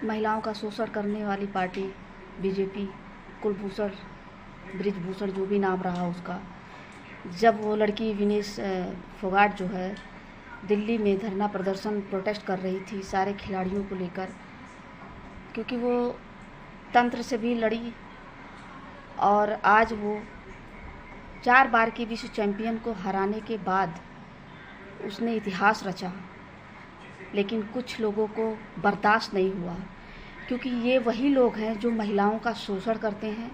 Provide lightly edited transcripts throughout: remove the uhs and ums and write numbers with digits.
महिलाओं का शोषण करने वाली पार्टी बीजेपी, कुलभूषण बृजभूषण जो भी नाम रहा उसका, जब वो लड़की विनेश फोगाट जो है दिल्ली में धरना प्रदर्शन प्रोटेस्ट कर रही थी सारे खिलाड़ियों को लेकर, क्योंकि वो तंत्र से भी लड़ी और आज वो 4 बार की विश्व चैंपियन को हराने के बाद उसने इतिहास रचा। लेकिन कुछ लोगों को बर्दाश्त नहीं हुआ, क्योंकि ये वही लोग हैं जो महिलाओं का शोषण करते हैं,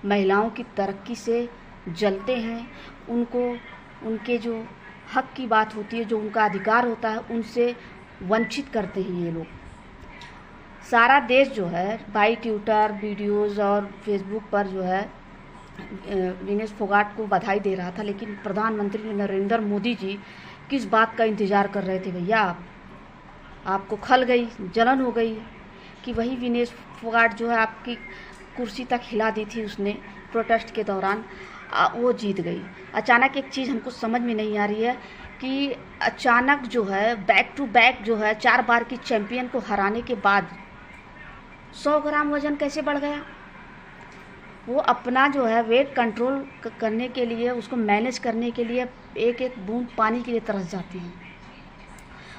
महिलाओं की तरक्की से जलते हैं, उनको उनके जो हक की बात होती है, जो उनका अधिकार होता है, उनसे वंचित करते हैं ये लोग। सारा देश जो है बाई ट्विटर, वीडियोज़ और फेसबुक पर जो है विनेश फोगाट को बधाई दे रहा था, लेकिन प्रधानमंत्री नरेंद्र मोदी जी किस बात का इंतज़ार कर रहे थे भैया? आपको खल गई, जलन हो गई कि वही विनेश फोगाट जो है आपकी कुर्सी तक हिला दी थी उसने प्रोटेस्ट के दौरान, वो जीत गई। अचानक एक चीज़ हमको समझ में नहीं आ रही है कि अचानक जो है बैक टू बैक जो है 4 बार की चैंपियन को हराने के बाद 100 ग्राम वज़न कैसे बढ़ गया? वो अपना जो है वेट कंट्रोल करने के लिए, उसको मैनेज करने के लिए एक एक बूंद पानी के लिए तरस जाती हैं।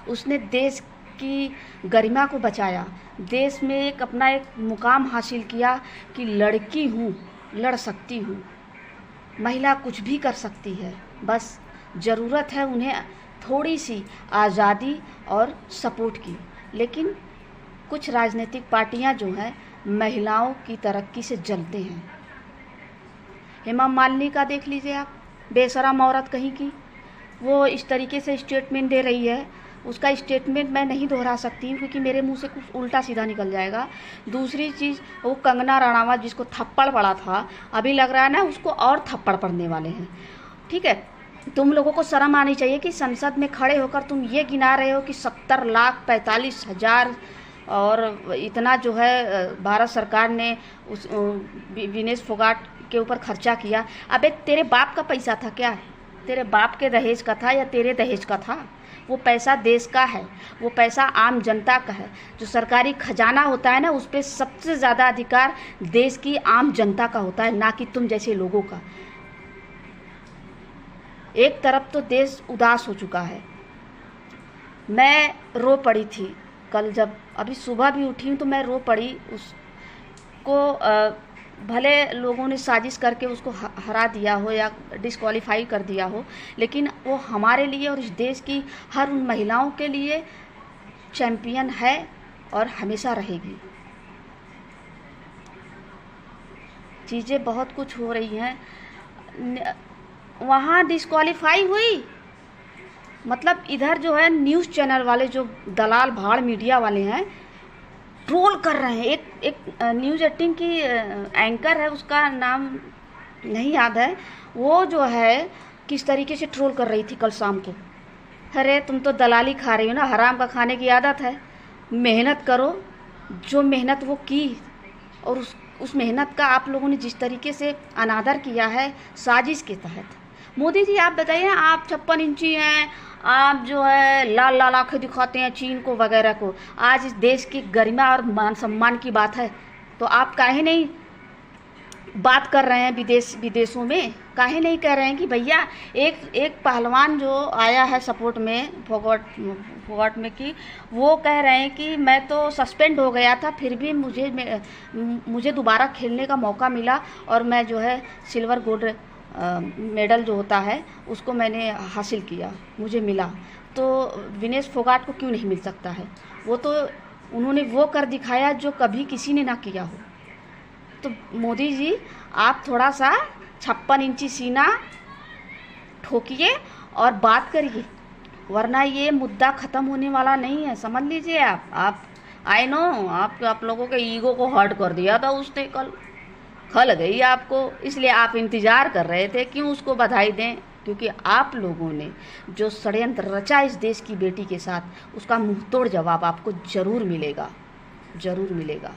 उसने देश की गरिमा को बचाया, देश में एक अपना एक मुकाम हासिल किया कि लड़की हूँ, लड़ सकती हूँ, महिला कुछ भी कर सकती है, बस ज़रूरत है उन्हें थोड़ी सी आज़ादी और सपोर्ट की। लेकिन कुछ राजनीतिक पार्टियां जो हैं महिलाओं की तरक्की से जलते हैं। हेमा मालिनी का देख लीजिए आप, बेशरम औरत कहीं की, वो इस तरीके से स्टेटमेंट दे रही है। उसका स्टेटमेंट मैं नहीं दोहरा सकती हूँ क्योंकि मेरे मुंह से कुछ उल्टा सीधा निकल जाएगा। दूसरी चीज़, वो कंगना रणावत जिसको थप्पड़ पड़ा था, अभी लग रहा है ना उसको और थप्पड़ पड़ने वाले हैं। ठीक है, तुम लोगों को शर्म आनी चाहिए कि संसद में खड़े होकर तुम ये गिना रहे हो कि 70,45,000 और इतना जो है भारत सरकार ने उस विनेश फोगाट के ऊपर खर्चा किया। अबे तेरे बाप का पैसा था क्या? तेरे बाप के दहेज का था या तेरे दहेज का था? वो पैसा देश का है, वो पैसा आम जनता का है। जो सरकारी खजाना होता है ना, उस पर सबसे ज़्यादा अधिकार देश की आम जनता का होता है, ना कि तुम जैसे लोगों का। एक तरफ तो देश उदास हो चुका है। मैं रो पड़ी थी कल, जब अभी सुबह भी उठी हूँ तो मैं रो पड़ी। उसको भले लोगों ने साजिश करके उसको हरा दिया हो या डिस्क्वालीफाई कर दिया हो, लेकिन वो हमारे लिए और इस देश की हर उन महिलाओं के लिए चैंपियन है और हमेशा रहेगी। चीज़ें बहुत कुछ हो रही हैं। वहाँ डिस्क्वालीफाई हुई, मतलब इधर जो है न्यूज़ चैनल वाले जो दलाल भाड़ मीडिया वाले हैं ट्रोल कर रहे हैं। एक न्यूज़ 18 की एंकर है, उसका नाम नहीं याद है, वो जो है किस तरीके से ट्रोल कर रही थी कल शाम को। अरे तुम तो दलाली खा रही हो ना, हराम का खाने की आदत है। मेहनत करो, जो मेहनत वो की, और उस मेहनत का आप लोगों ने जिस तरीके से अनादर किया है साजिश के तहत। मोदी जी आप बताइए, आप 56 इंची हैं, आप जो है लाल लाल आंखें दिखाते हैं चीन को वगैरह को। आज इस देश की गरिमा और मान सम्मान की बात है, तो आप काहे नहीं बात कर रहे हैं विदेशों में? काहे नहीं कह रहे हैं कि भैया एक पहलवान जो आया है सपोर्ट में फोगाट में कि वो कह रहे हैं कि मैं तो सस्पेंड हो गया था, फिर भी मुझे दोबारा खेलने का मौका मिला और मैं जो है सिल्वर गोल्ड मेडल जो होता है उसको मैंने हासिल किया, मुझे मिला। तो विनेश फोगाट को क्यों नहीं मिल सकता है? वो तो उन्होंने वो कर दिखाया जो कभी किसी ने ना किया हो। तो मोदी जी आप थोड़ा सा 56 इंची सीना ठोकिए और बात करिए, वरना ये मुद्दा ख़त्म होने वाला नहीं है, समझ लीजिए आप आई नो आप लोगों के ईगो को हर्ट कर दिया था उसने कल, खल गई आपको, इसलिए आप इंतज़ार कर रहे थे क्यों उसको बधाई दें, क्योंकि आप लोगों ने जो षड्यंत्र रचा इस देश की बेटी के साथ, उसका मुंहतोड़ जवाब आपको ज़रूर मिलेगा, ज़रूर मिलेगा।